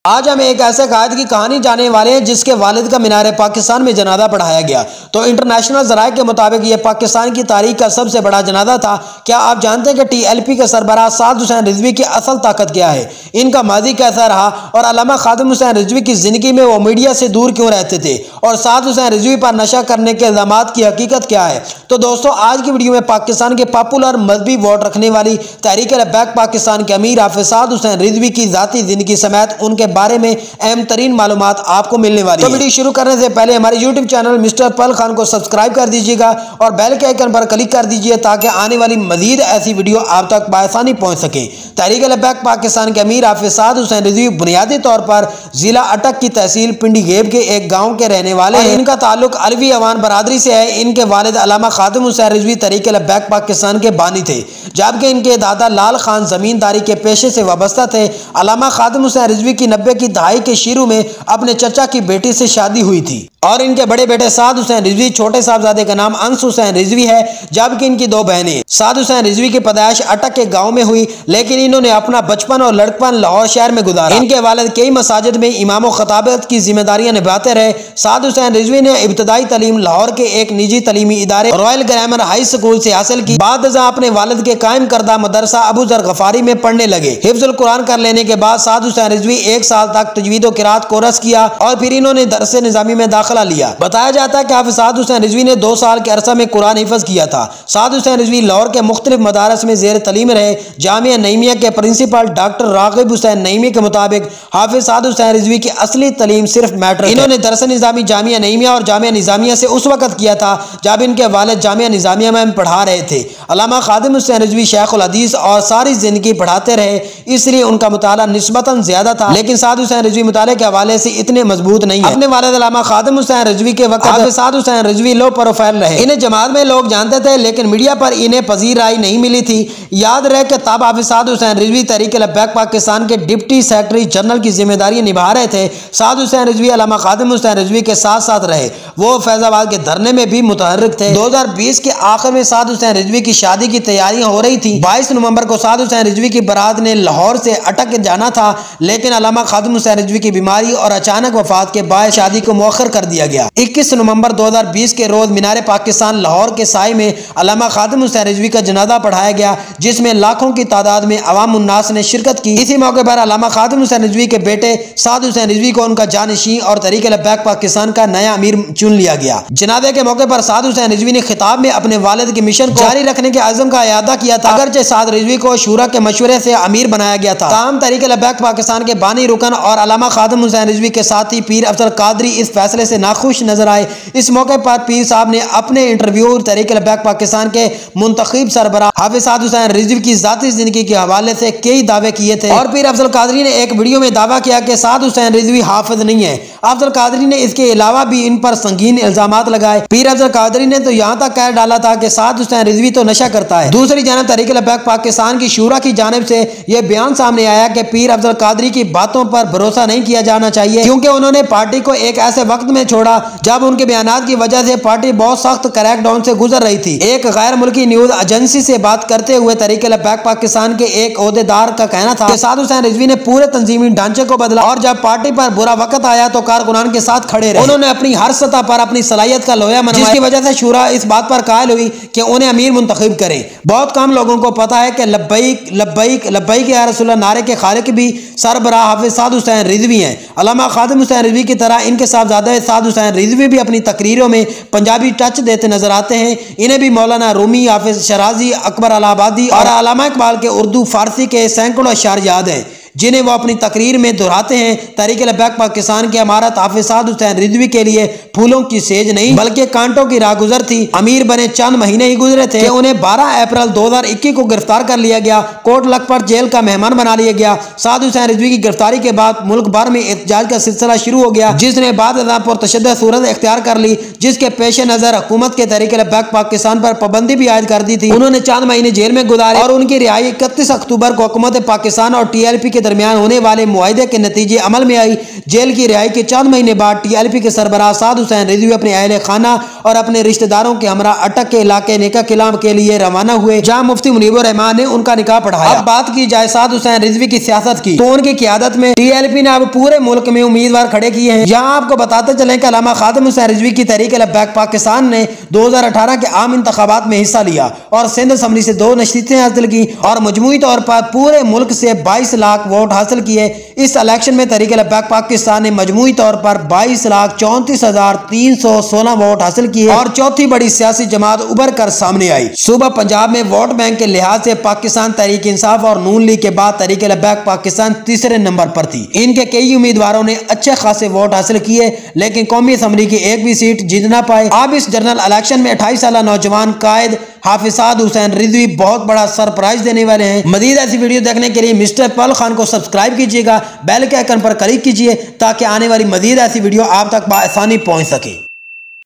आज हम एक ऐसे कायद की कहानी जानने वाले हैं जिसके वालिद का मीनार पाकिस्तान में जनाजा पढ़ाया गया। तो इंटरनेशनल ज़राए के मुताबिक ये पाकिस्तान की तारीख का सबसे बड़ा जनाजा था। क्या आप जानते हैं कि TLP के सरबराह साद हुसैन रिजवी की असल ताकत क्या है, इनका माजी कैसा रहा और अल्लामा खादिम हुसैन रिजवी की जिंदगी में वो मीडिया से दूर क्यों रहते थे और साद हुसैन रिजवी पर नशा करने के इल्जामात की हकीकत क्या है। तो दोस्तों, आज की वीडियो में पाकिस्तान के पॉपुलर मजहबी वोट रखने वाली तहरीक लब्बैक पाकिस्तान के अमीर हाफिज साद हुसैन रिजवी की जाती जिंदगी समेत उनके बारे में अहम तरीन मालूमात आपको मिलने वाली है। तो वीडियो शुरू करने से पहले हमारे YouTube चैनल मिस्टर पल खान को सब्सक्राइब कर दीजिएगा और बेल के आइकन पर क्लिक कर दीजिए ताकि आने वाली मजीद ऐसी वीडियो आप तक बआसानी पहुंच सके। तहरीक लब्बैक पाकिस्तान के अमीर हाफिज साद हुसैन रिजवी बुनियादी तौर पर जिला अटक की तहसील पिंडी गेब के एक गाँव के रहने वाले हैं। इनका ताल्लुक अलवी अवान बरादरी से है। इनके वालिद अल्लामा खादिम हुसैन रिजवी तहरीक लब्बैक पाकिस्तान के बानी थे, जबकि इनके दादा लाल खान जमींदारी के पेशे से वाबस्ता थे। अल्लामा खादिम हुसैन रिजवी की 90 की दहाई के शुरू में अपने चचा की बेटी से शादी हुई थी और इनके बड़े बेटे साद हुसैन रिजवी, छोटे साहबजादे का नाम अंस हुसैन रिजवी है, जबकि इनकी 2 बहनें। साद हुसैन रिजवी की पैदाइश अटक के गांव में हुई, लेकिन इन्होंने अपना बचपन और लड़कपन लाहौर शहर में गुजारा। इनके वालिद कई मसाजिद में इमाम व खताबत की जिम्मेदारियां निभाते रहे। साद हुसैन रिजवी ने इब्तदाई तालीम लाहौर के एक निजी तालीमी इदारे रॉयल ग्रामर हाई स्कूल से हासिल की। बाद अपने वालिद के कायम करदा मदरसा अबू जर गफारी में पढ़ने लगे। हिफ्जुल कुरान कर लेने के बाद साद हुसैन रिजवी 1 साल तक तजवीद व किरात कोर्स किया और फिर इन्होंने दरस निजामी में दाखिला लिया। बताया जाता है कि हाफिज साद हुसैन रिजवी ने 2 साल के अरसा में कुरान हिफ्ज किया था। साद हुसैन रिजवी लाहौर के मुख्तलिफ मदारस में जेर तलीम रहे। जामिया नईमिया के प्रिंसिपल डॉक्टर रागिब हुसैन नईमी के मुताबिक हाफिज साद हुसैन रिजवी की असली तलीम सिर्फ मैट्रिक। इन्होंने दरस निजामी जामिया नईमिया और जामिया निजामिया से उस वक्त किया था जब इनके वालिद जामिया निजामिया में पढ़ा रहे थे। अल्लामा खादिम हुसैन रिजवी शेखुल हदीस और सारी जिंदगी पढ़ाते रहे, इसलिए उनका मुताला निस्बतन ज्यादा था। लेकिन साद हुसैन रिजवी मुताले के हवाले से इतने मजबूत नहीं है। अपने वालिद अल्लामा खादिम हुसैन रिजवी के वक्त हाफिज साद हुसैन रिजवी लो प्रोफाइल रहे। इन्हें जमात में लोग जानते थे, लेकिन मीडिया पर इन्हें पजीर राय नहीं मिली थी। याद रहे कि तब हाफिज साद हुसैन रिजवी तहरीक लब्बैक पाकिस्तान के डिप्टी सेक्रेटरी जनरल की जिम्मेदारी निभा रहे थे। साद हुसैन रिजवी अल्लामा खादिम हुसैन रिजवी के साथ साथ रहे। वो फैजाबाद के धरने में भी मुतहर्रिक थे। 2020 के आखिर में साद हुसैन रिजवी की शादी की तैयारियां हो रही थी। 22 नवंबर को साद हुसैन रिजवी की बारात ने लाहौर से अटक जाना था, लेकिन अल्लामा खादिम हुसैन रिजवी की बीमारी और अचानक वफात के बाद शादी को मुअख्खर कर दिया गया। 21 नवंबर 2020 के रोज मीनार पाकिस्तान लाहौर के साय में अल्लामा खादिम हुसैन रिजवी का जनाजा पढ़ाया गया, जिसमें लाखों की तादाद में अवाम उन्नास ने शिरकत की। इसी मौके पर अल्लामा खादिम हुसैन रिजवी के बेटे साद हुसैन रिजवी को उनका जानशीं और तहरीक लब्बैक पाकिस्तान का नया अमीर चुन लिया गया। जनाजे के मौके पर साद हुसैन रिजवी ने खिताब में अपने वालिद के मिशन को जारी रखने के आज़म का इयादा किया था। अगरचे साद रिजवी को शूरा के मशवरे से अमीर बनाया गया था, ताहम तहरीक लब्बैक पाकिस्तान के बानी रुकन और अल्लामा खादिम हुसैन रिजवी के साथी पीर अफजल कादरी इस फैसले से नाखुश नजर आए। इस मौके पर पीर साहब ने अपने इंटरव्यू तहरीक लब्बैक पाकिस्तान के मुंतखब सरबराह हाफिज साद हुसैन रिजवी की जाती जिंदगी के हवाले से कई दावे किए थे और पीर अफजल कादरी ने एक वीडियो में दावा किया कि साद हुसैन रिजवी हाफिज नहीं है। अफजल कादरी ने इसके अलावा भी इन पर संगीन इल्जामात लगाए। पीर अफजल कादरी ने तो यहाँ तक कह डाला था कि साद हुसैन रिजवी तो नशा करता है। दूसरी जानब तहरीक लब्बैक पाकिस्तान की शूरा की जानिब से यह बयान सामने आया कि पीर अफजल कादरी की बातों पर भरोसा नहीं किया जाना चाहिए, क्योंकि उन्होंने पार्टी को एक ऐसे वक्त में छोड़ा जब उनके बयानात की वजह से पार्टी बहुत सख्त क्रैकडाउन से गुजर रही थी। एक गैर मुल्की न्यूज एजेंसी से बात करते हुए तहरीक लब्बैक पाकिस्तान के एक ओहदेदार का कहना था कि साद हुसैन रिजवी ने पूरे तंजीमी ढांचे को बदला और जब पार्टी पर बुरा वक्त आया तो कारकुनान के साथ खड़े रहे। उन्होंने अपनी हर सतह पर अपनी सलाहियत का लोया मनवाया, जिसकी वजह से शूरा इस बात पर कायल हुई कि उन्हें अमीर मुंतखब करे। बहुत कम लोगों को पता है कि लब्बैक लब्बैक लब्बैक या रसूलल्लाह नारे के खालिक भी सरबराह हाफिज साद हुसैन रिजवी हैं। अल्लामा खादिम हुसैन रिजवी की तरह इनके साहबजादे साद हुसैन रिजवी भी अपनी तकरीरों में पंजाबी टच देते नजर आते हैं। इन्हें भी मौलाना रूमी, हाफिज शराजी, अकबर अलाहाबादी और अल्लामा इकबाल के उर्दू फारसी के सैकड़ों अशआर याद हैं, जिन्हें वो अपनी तकरीर में दोहराते हैं। तहरीक लब्बैक पाकिस्तान की अमारत हाफिज साद हुसैन रिजवी के लिए फूलों की सेज नहीं बल्कि कांटों की राहगुजर थी। अमीर बने चंद महीने ही गुजरे थे कि उन्हें 12 अप्रैल 2021 को गिरफ्तार कर लिया गया, कोट लखपत जेल का मेहमान बना लिया गया। साद हुसैन रिजवी की गिरफ्तारी के बाद मुल्क भर में एहतजाज का सिलसिला शुरू हो गया, जिसने बाद पुरतशद्दुद सूरत इख्तियार कर ली, जिसके पेश नजर हुकूमत के तहरीक लब्बैक पाकिस्तान पर पाबंदी भी आयद कर दी थी। उन्होंने चंद महीने जेल में गुजारे और उनकी रिहाई 31 अक्टूबर को हुकूमत पाकिस्तान और TLP के दरमियान होने वाले मुआहदे के नतीजे अमल में आई। जेल की रिहाई के चंद महीने बाद TLP के सरबराह साद हुसैन रिजवी अपने अहले खाना और अपने रिश्तेदारों के हमरा अटक के इलाके निका किला के लिए रवाना हुए, जहां मुफ्ती मुनीबुर रहमान ने उनका निकाह पढ़ाया। अब बात की जाए साद हुसैन रिजवी की सियासत की, तो उनकी क़ियादत में TLP ने अब पूरे मुल्क में उम्मीदवार खड़े किए हैं। यहाँ आपको बताते चले कि अल्लामा खादिम हुसैन रिजवी की तहरीक लब्बैक पाकिस्तान ने 2018 के आम इंतखाबात में हिस्सा लिया और सिंध असम्बली से 2 नशस्तें हासिल की और मजमूई तौर पर पूरे मुल्क से 22 लाख वोट हासिल किए। इस इलेक्शन में तहरीक लब्बैक पाकिस्तान ने मजमूई तौर पर 22,34,316 वोट हासिल किए और चौथी बड़ी सियासी जमात उभर कर सामने आई। सुबह पंजाब में वोट बैंक के लिहाज से पाकिस्तान तहरीक इंसाफ और नून लीग के बाद तहरीक लब्बैक पाकिस्तान तीसरे नंबर पर थी। इनके कई उम्मीदवारों ने अच्छे खासे वोट हासिल किए, लेकिन कौमी असम्बली की एक भी सीट जीत ना पाए। अब इस जनरल इलेक्शन में 28 साल नौजवान कायद हाफिज साद हुसैन रिजवी बहुत बड़ा सरप्राइज देने वाले हैं। मजीद ऐसी वीडियो देखने के लिए मिस्टर पल खान को सब्सक्राइब कीजिएगा, बेल के आइकन पर क्लिक कीजिए ताकि आने वाली मजीद ऐसी वीडियो आप तक बआसानी पहुंच सके।